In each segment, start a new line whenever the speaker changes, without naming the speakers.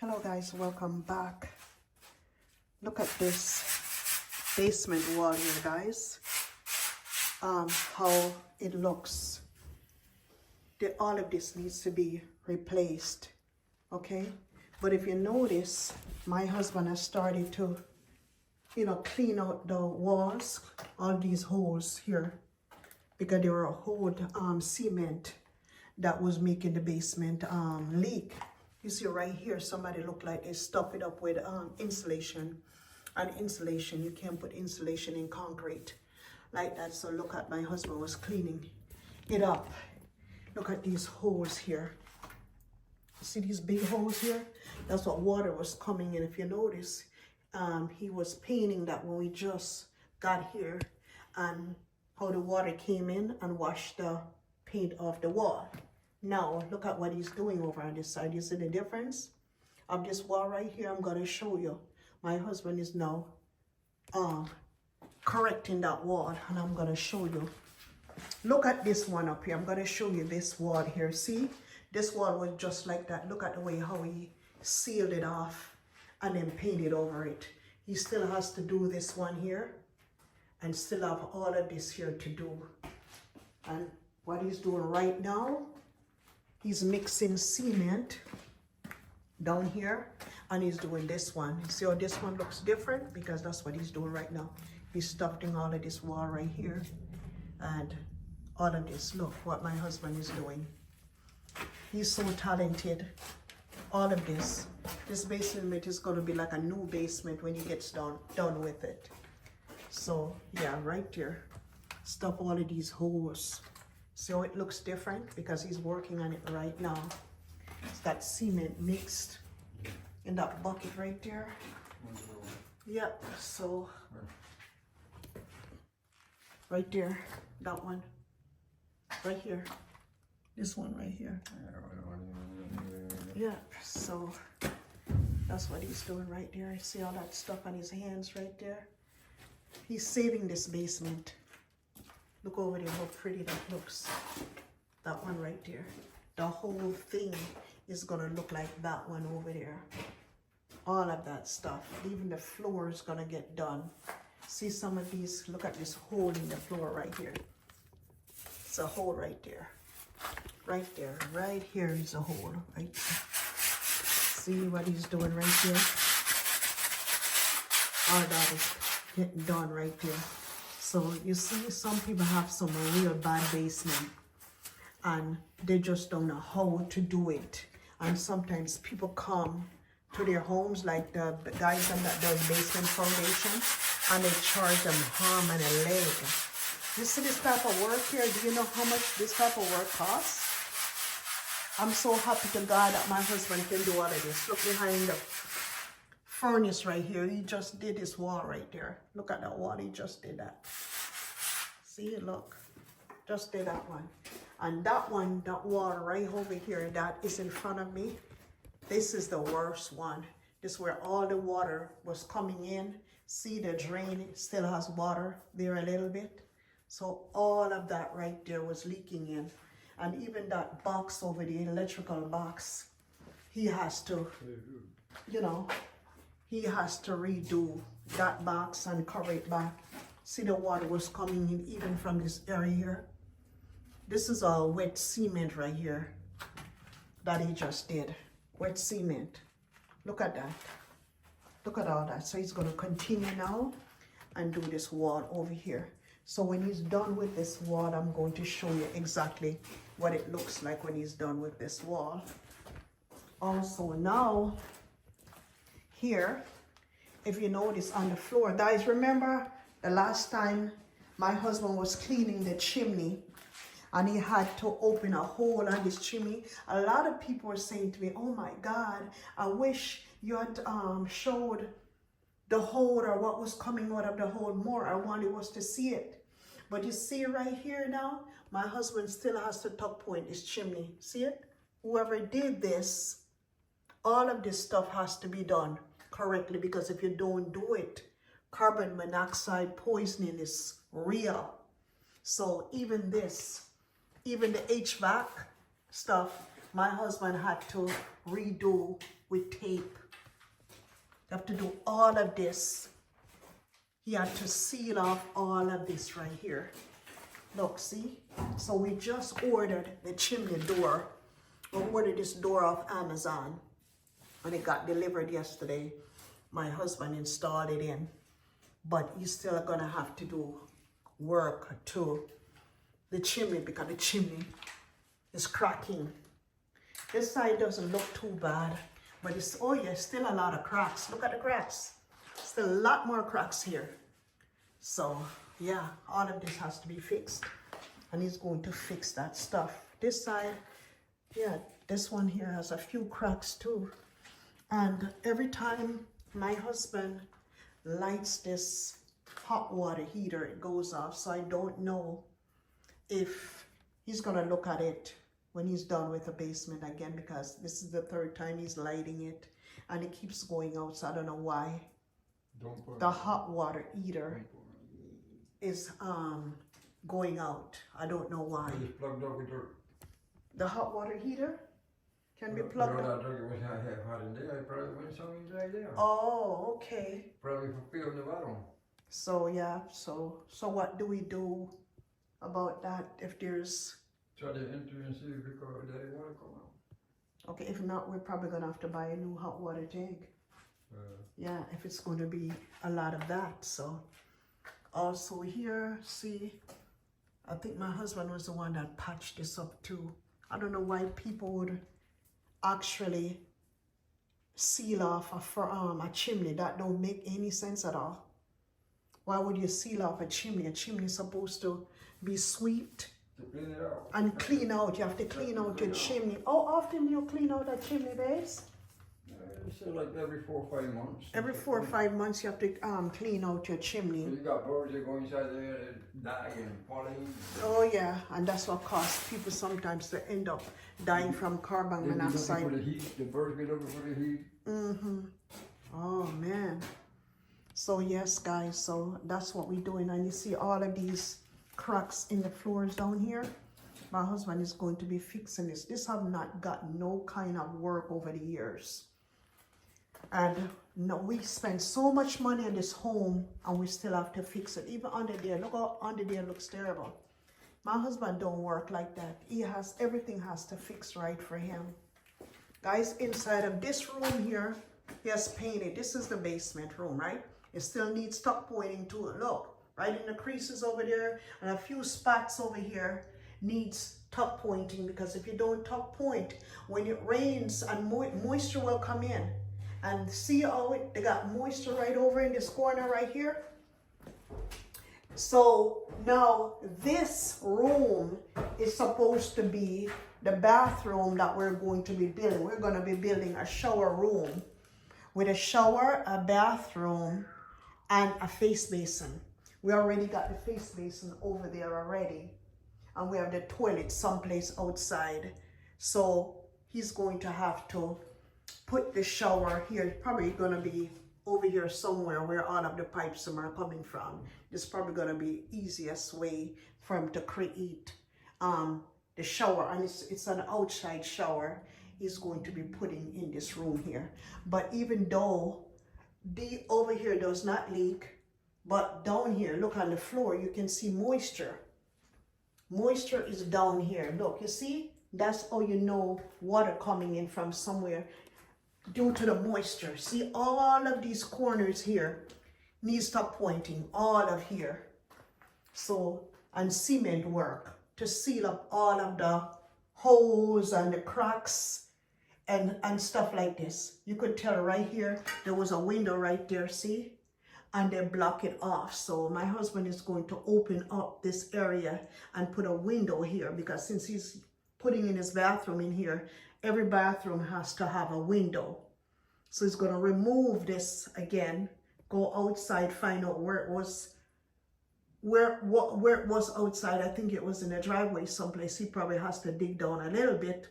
Hello guys, welcome back. Look at this basement wall here, guys. How it looks. All of this needs to be replaced, okay? But if you notice, my husband has started to, clean out the walls, all these holes here, because there were old cement that was making the basement leak. You see right here, somebody looked like they stuffed it up with insulation. And insulation, you can't put insulation in concrete like that. So look at, my husband was cleaning it up. Look at these holes here. See these big holes here? That's what water was coming in. If you notice, he was painting that when we just got here, and how the water came in and washed the paint off the wall. Now, look at what he's doing over on this side. You see the difference of this wall right here? I'm going to show you. My husband is now correcting that wall, and I'm going to show you. Look at this one up here. I'm going to show you this wall here. See? This wall was just like that. Look at the way how he sealed it off and then painted over it. He still has to do this one here and still have all of this here to do. And what he's doing right now, he's mixing cement down here, and he's doing this one. You see how this one looks different? Because that's what he's doing right now. He's stuffing all of this wall right here and all of this. Look what my husband is doing. He's so talented. All of this. This basement is going to be like a new basement when he gets done with it. So yeah, right there. Stuff all of these holes. See how it looks different? Because he's working on it right now. It's got cement mixed in that bucket right there. Yep, so right there, that one. Right here. This one right here. Yeah, so that's what he's doing right there. See all that stuff on his hands right there? He's saving this basement. Look over there, how pretty that looks. That one right there. The whole thing is gonna look like that one over there. All of that stuff. Even the floor is gonna get done. See some of these, look at this hole in the floor right here. It's a hole right there. Right there, right here is a hole, right there. See what he's doing right there? All that is getting done right there. So you see, some people have some real bad basement and they just don't know how to do it. And sometimes people come to their homes, like the guys that does basement foundation, and they charge them arm and a leg. You see this type of work here? Do you know how much this type of work costs? I'm so happy to God that my husband can do all of this. Look behind the furnace right here. He just did this wall right there. Look at that wall. He just did that. See, look. Just did that one. And that one, that wall right over here, that is in front of me. This is the worst one. This is where all the water was coming in. See, the drain still has water there a little bit. So all of that right there was leaking in. And even that box over the electrical box, he has to, he has to redo that box and cover it back. See, the water was coming in even from this area here. This is all wet cement right here that he just did. Wet cement. Look at that. Look at all that. So he's going to continue now and do this wall over here. So when he's done with this wall, I'm going to show you exactly what it looks like when he's done with this wall. Also now, here, if you notice on the floor, guys, remember the last time my husband was cleaning the chimney and he had to open a hole on his chimney? A lot of people were saying to me, oh my God, I wish you had showed the hole or what was coming out of the hole more. I wanted us to see it. But you see right here now, my husband still has to tuck point his chimney. See it? Whoever did this, all of this stuff has to be done correctly, because if you don't do it, carbon monoxide poisoning is real. So even this, even the HVAC stuff, my husband had to redo with tape. You have to do all of this. He had to seal off all of this right here. Look, see? So we just ordered the chimney door. We ordered this door off Amazon. And it got delivered yesterday. My husband installed it in. But he's still gonna have to do work to the chimney because the chimney is cracking. This side doesn't look too bad, but it's, oh yeah, still a lot of cracks. Look at the cracks. Still a lot more cracks here. So yeah, all of this has to be fixed. And he's going to fix that stuff. This side, yeah, this one here has a few cracks too. And every time my husband lights this hot water heater, it goes off. So I don't know if he's gonna look at it when he's done with the basement again, because this is the third time he's lighting it and it keeps going out. So I don't know why the hot water heater is going out. I don't know why.
It's plugged up with dirt.
The hot water heater can be plugged up. Oh, okay.
Probably for filling the bottom.
So yeah, so what do we do about that if there's...
Try to enter and see if the water come out.
Okay, if not, we're probably gonna have to buy a new hot water tank. Yeah, if it's going to be a lot of that. So also here, see, I think my husband was the one that patched this up too. I don't know why people would actually seal off a chimney. That don't make any sense at all. Why would you seal off a chimney? A chimney is supposed to be swept
To clean it out.
and clean out. You have to clean out your chimney. How often do you clean out a chimney base?
So like every 4 or 5 months.
Every 4 or 5 months you have to clean out your chimney.
So you got birds that go inside there that die and pollen.
Oh yeah, and that's what causes people sometimes to end up dying from carbon monoxide.
For the heat, the birds be looking for the heat.
Oh man. So yes guys, so that's what we're doing. And you see all of these cracks in the floors down here. My husband is going to be fixing this. This have not got no kind of work over the years. And no, we spend so much money on this home and we still have to fix it. Even under there, look how under there looks terrible. My husband don't work like that. He has, everything has to fix right for him. Guys, inside of this room here, he has painted. This is the basement room, right? It still needs tuck pointing to it. Look, right in the creases over there and a few spots over here needs tuck pointing, because if you don't tuck point, when it rains and moisture will come in. And see how they got moisture right over in this corner right here? So now this room is supposed to be the bathroom that we're going to be building. We're going to be building a shower room with a shower, a bathroom, and a face basin. We already got the face basin over there already. And we have the toilet someplace outside. So he's going to have to put the shower here. It's probably gonna be over here somewhere where all of the pipes are coming from. This is probably gonna be easiest way for him to create the shower, and it's an outside shower he's going to be putting in this room here. But even though the over here does not leak, but down here, look on the floor, you can see moisture. Moisture is down here. Look, you see? That's how you know water coming in from somewhere, due to the moisture. See, all of these corners here needs tuck pointing, all of here. So, and cement work to seal up all of the holes and the cracks and stuff like this. You could tell right here, there was a window right there, see? And they block it off. So my husband is going to open up this area and put a window here, because since he's putting in his bathroom in here, every bathroom has to have a window. So he's going to remove this again, go outside, find out where it was, where it was outside. I think it was in the driveway someplace. He probably has to dig down a little bit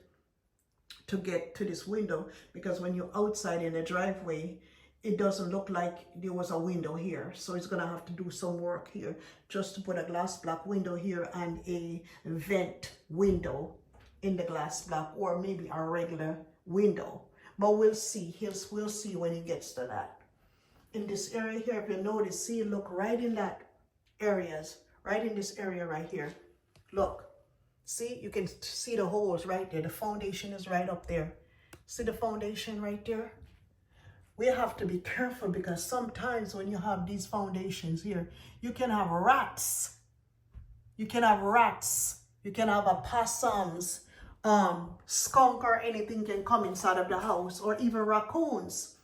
to get to this window, because when you're outside in the driveway, it doesn't look like there was a window here. So he's going to have to do some work here just to put a glass block window here and a vent window in the glass block, or maybe a regular window. But we'll see. We'll see when he gets to that. In this area here, if you notice, see, look right in that areas, right in this area right here. Look, see, you can see the holes right there. The foundation is right up there. See the foundation right there? We have to be careful because sometimes when you have these foundations here, you can have rats. You can have rats. You can have opossums, skunk or anything can come inside of the house, or even raccoons.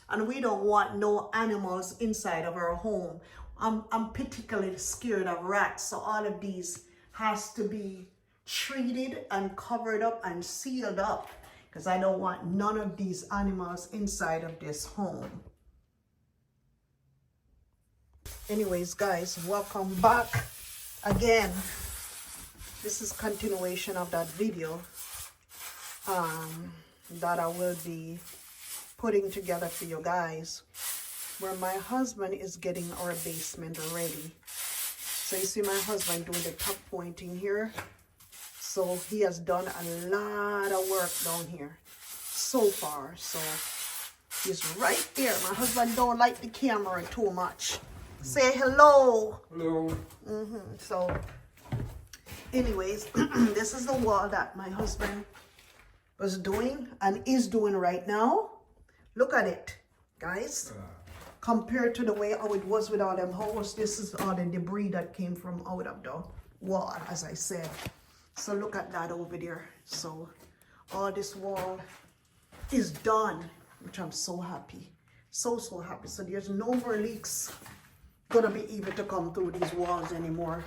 And we don't want no animals inside of our home. I'm particularly scared of rats. So all of these has to be treated and covered up and sealed up, because I don't want none of these animals inside of this home. Anyways, guys, welcome back again. This is continuation of that video that I will be putting together for you guys, where my husband is getting our basement ready. So you see my husband doing the top pointing here. So he has done a lot of work down here so far. So he's right there. My husband don't like the camera too much. Say hello.
Hello.
So anyways, this is the wall that my husband was doing and is doing right now. Look at it, guys. Compared to the way how it was with all them holes, this is all the debris that came from out of the wall, as I said. So look at that over there. So all this wall is done, which I'm so happy. So happy. So there's no more leaks gonna be able to come through these walls anymore.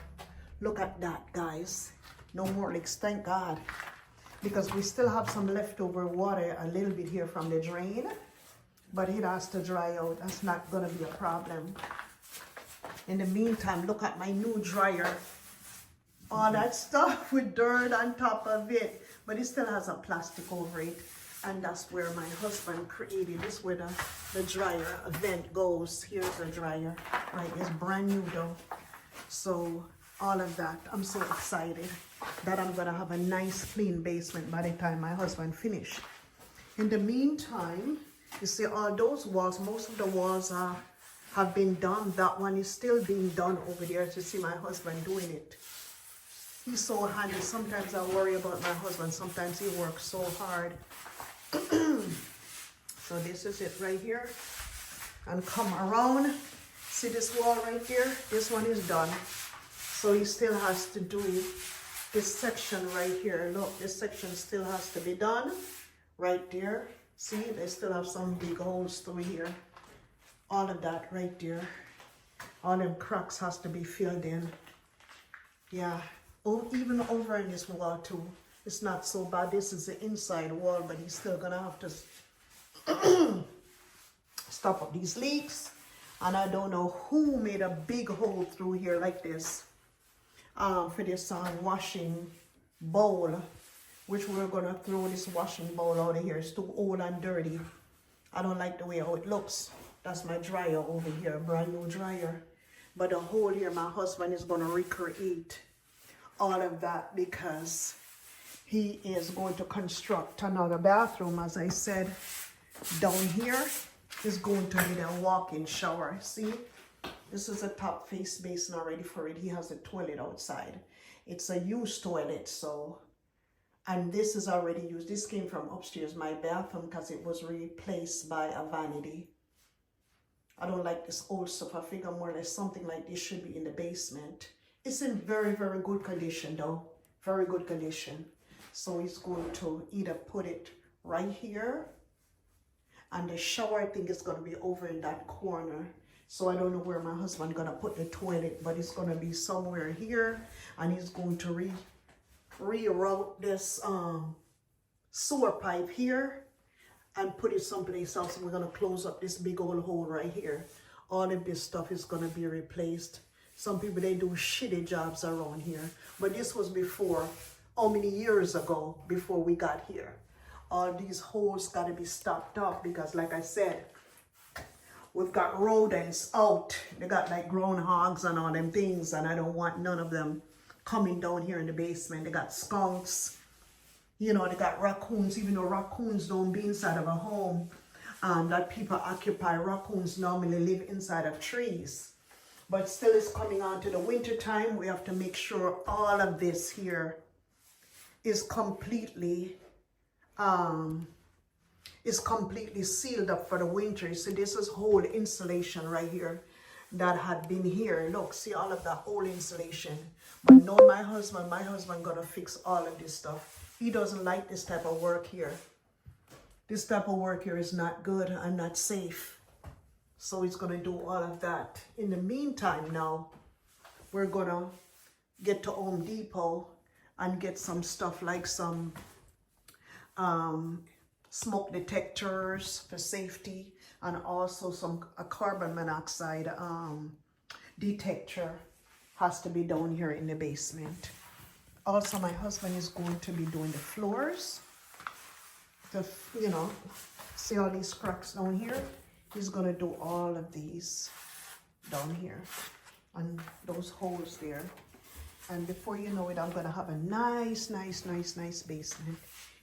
Look at that, guys. No more leaks, thank God. Because we still have some leftover water, a little bit here from the drain. But it has to dry out. That's not gonna be a problem. In the meantime, look at my new dryer. All that stuff with dirt on top of it, but it still has a plastic over it. And that's where my husband created this, where the dryer vent goes. Here's the dryer, right? It's brand new though. So all of that, I'm so excited that I'm gonna have a nice clean basement by the time my husband finish. In the meantime, you see all those walls, most of the walls have been done. That one is still being done over there. To see my husband doing it. He's so handy. Sometimes I worry about my husband. Sometimes he works so hard. So this is it right here. And come around. See this wall right there? This one is done. So he still has to do this section right here. Look, this section still has to be done. Right there. See, they still have some big holes through here. All of that right there. All them cracks has to be filled in. Yeah. Oh, even over in this wall too. It's not so bad. This is the inside wall, but he's still gonna have to stop up these leaks. And I don't know who made a big hole through here like this for this washing bowl, which we're gonna throw this washing bowl out of here. It's too old and dirty. I don't like the way how it looks. That's my dryer over here, brand new dryer. But the hole here, my husband is gonna recreate all of that because he is going to construct another bathroom. As I said, down here is going to be a walk-in shower. See, this is a top face basin already for it. He has a toilet outside. It's a used toilet, so, and this is already used. This came from upstairs, my bathroom, because it was replaced by a vanity. I don't like this old stuff. I figure more or less something like this should be in the basement. It's in very, very good condition though. Very good condition. So he's going to either put it right here, and the shower I think is going to be over in that corner. So I don't know where my husband gonna put the toilet, but it's gonna be somewhere here, and he's going to reroute this sewer pipe here and put it someplace else. We're gonna close up this big old hole right here. All of this stuff is gonna be replaced. Some people, they do shitty jobs around here, but this was before, how many years ago, before we got here. All these holes gotta be stopped up because, like I said, we've got rodents out. They got like groundhogs and all them things, and I don't want none of them coming down here in the basement. They got skunks. You know, they got raccoons, even though raccoons don't be inside of a home that people occupy. Raccoons normally live inside of trees. But still it's coming on to the winter time. We have to make sure all of this here is completely sealed up for the winter. So this is whole insulation right here that had been here. Look, see all of that whole insulation. But no, my husband gonna fix all of this stuff. He doesn't like this type of work here. This type of work here is not good and not safe. So he's gonna do all of that. In the meantime now, we're gonna get to Home Depot and get some stuff like some smoke detectors for safety, and also a carbon monoxide detector has to be down here in the basement. Also, my husband is going to be doing the floors. You know, see all these cracks down here? He's gonna do all of these down here and those holes there. And before you know it, I'm gonna have a nice basement.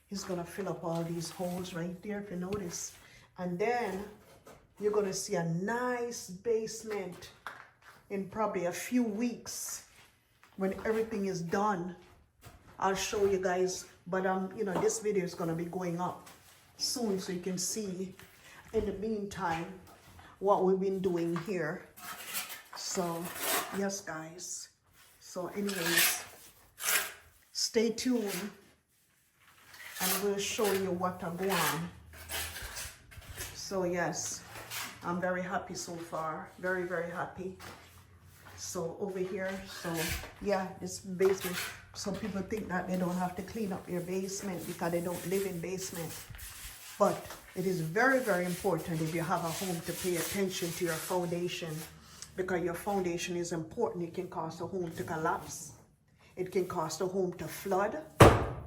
He's gonna fill up all these holes right there, if you notice. And then you're gonna see a nice basement in probably a few weeks when everything is done. I'll show you guys, but you know, this video is gonna be going up soon, so you can see in the meantime what we've been doing here. So yes, guys. So anyways, stay tuned and we'll show you what I go on. So yes, I'm very happy so far. Very happy. So over here, so yeah, this basement, some people think that they don't have to clean up their basement because they don't live in basement. But it is very important if you have a home to pay attention to your foundation, because your foundation is important. It can cause a home to collapse. It can cause a home to flood.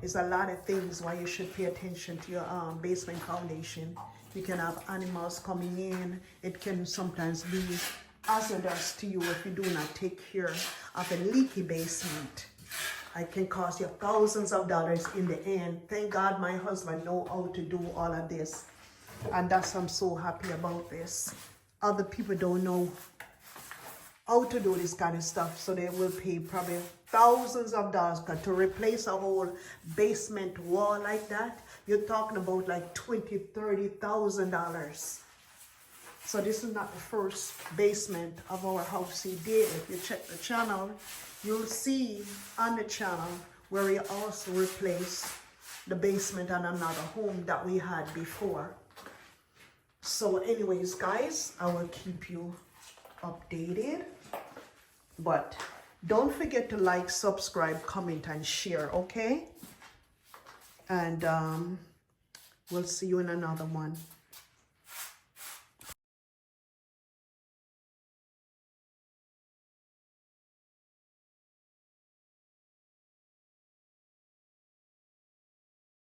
There's a lot of things why you should pay attention to your basement foundation. You can have animals coming in. It can sometimes be hazardous to you if you do not take care of a leaky basement. It can cost you thousands of dollars in the end. Thank God my husband knows how to do all of this. And that's why I'm so happy about this. Other people don't know how to do this kind of stuff, so they will pay probably thousands of dollars to replace a whole basement wall like that. You're talking about like $20,000-$30,000. So this is not the first basement of our house he did. If you check the channel, you'll see on the channel where we also replaced the basement on another home that we had before. So anyways, guys, I will keep you updated. But don't forget to like, subscribe, comment, and share, okay? And we'll see you in another one.